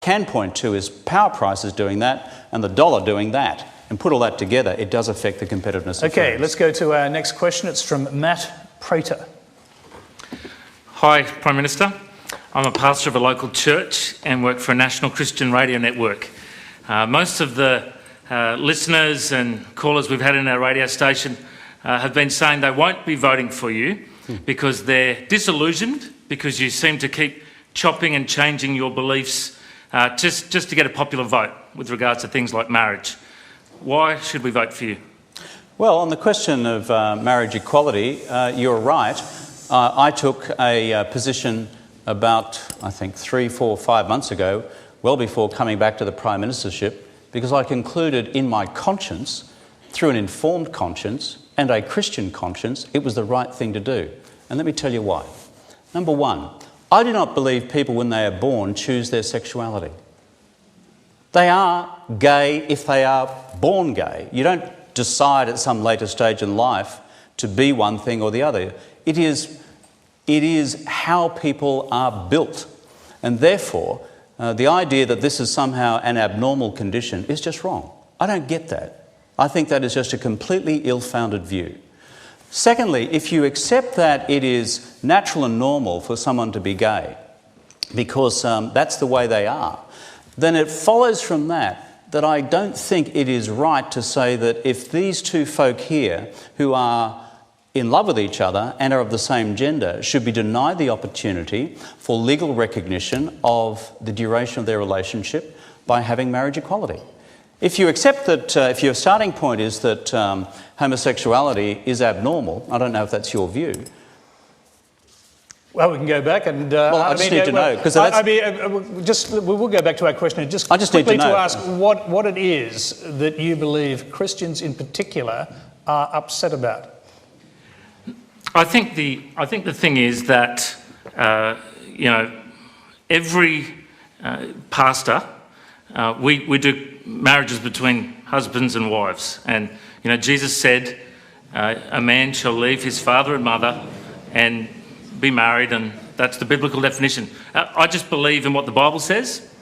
can point to is power prices doing that and the dollar doing that. And put all that together, it does affect the competitiveness of Okay, firms. let's go to our next question. It's from Matt Prater. Hi, Prime Minister. I'm a pastor of a local church and work for a national Christian radio network. Most of the listeners and callers we've had in our radio station have been saying they won't be voting for you because they're disillusioned because you seem to keep chopping and changing your beliefs just to get a popular vote with regards to things like marriage. Why should we vote for you? Well, on the question of marriage equality, you're right. I took a position about, I think, 3, 4, 5 months ago, well before coming back to the Prime Ministership, because I concluded in my conscience, through an informed conscience and a Christian conscience, it was the right thing to do. And let me tell you why. Number one, I do not believe people when they are born choose their sexuality. They are gay if they are born gay. You don't decide at some later stage in life to be one thing or the other. It is how people are built. And therefore, the idea that this is somehow an abnormal condition is just wrong. I don't get that. I think that is just a completely ill-founded view. Secondly, if you accept that it is natural and normal for someone to be gay, because that's the way they are, then it follows from that I don't think it is right to say that if these two folk here who are in love with each other and are of the same gender should be denied the opportunity for legal recognition of the duration of their relationship by having marriage equality. If you accept that, if your starting point is that homosexuality is abnormal, I don't know if that's your view. Well, we can go back and... I just need to know, because we'll go back to our question. I just quickly need to know. Ask what it is that you believe Christians in particular are upset about. I think the thing is that every pastor we do marriages between husbands and wives, and Jesus said a man shall leave his father and mother and be married, and that's the biblical definition. I just believe in what the Bible says,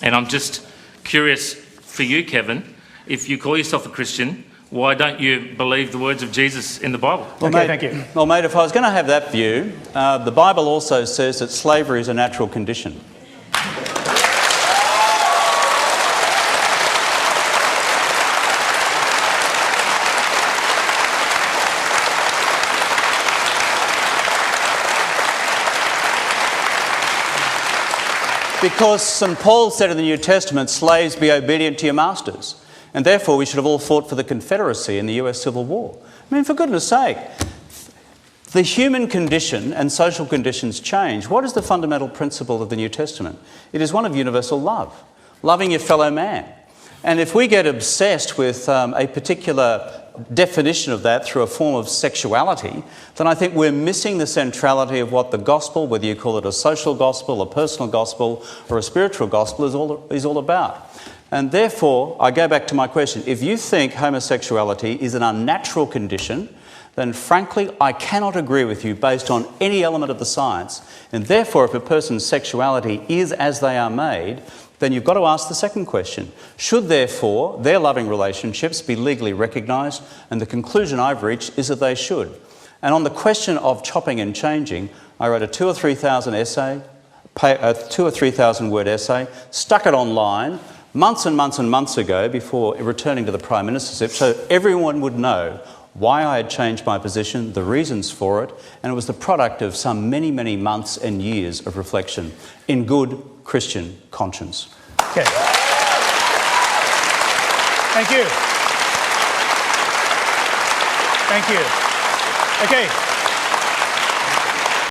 and I'm just curious for you, Kevin, if you call yourself a Christian, why don't you believe the words of Jesus in the Bible? Well, okay, mate, thank you. Well, mate, if I was going to have that view, the Bible also says that slavery is a natural condition. Because St. Paul said in the New Testament, slaves, be obedient to your masters. And therefore we should have all fought for the Confederacy in the US Civil War. I mean, for goodness sake, the human condition and social conditions change. What is the fundamental principle of the New Testament? It is one of universal love, loving your fellow man. And if we get obsessed with a particular definition of that through a form of sexuality, then I think we're missing the centrality of what the gospel, whether you call it a social gospel, a personal gospel, or a spiritual gospel, is all about. And therefore, I go back to my question. If you think homosexuality is an unnatural condition, then frankly, I cannot agree with you based on any element of the science. And therefore, if a person's sexuality is as they are made, then you've got to ask the second question. Should, therefore, their loving relationships be legally recognised? And the conclusion I've reached is that they should. And on the question of chopping and changing, I wrote a 2,000 or 3,000 essay, a 2,000 or 3,000 word essay, stuck it online months and months and months ago before returning to the Prime Ministership, so everyone would know why I had changed my position, the reasons for it, and it was the product of some many, many months and years of reflection in good Christian conscience. Okay. Thank you. Thank you. Okay.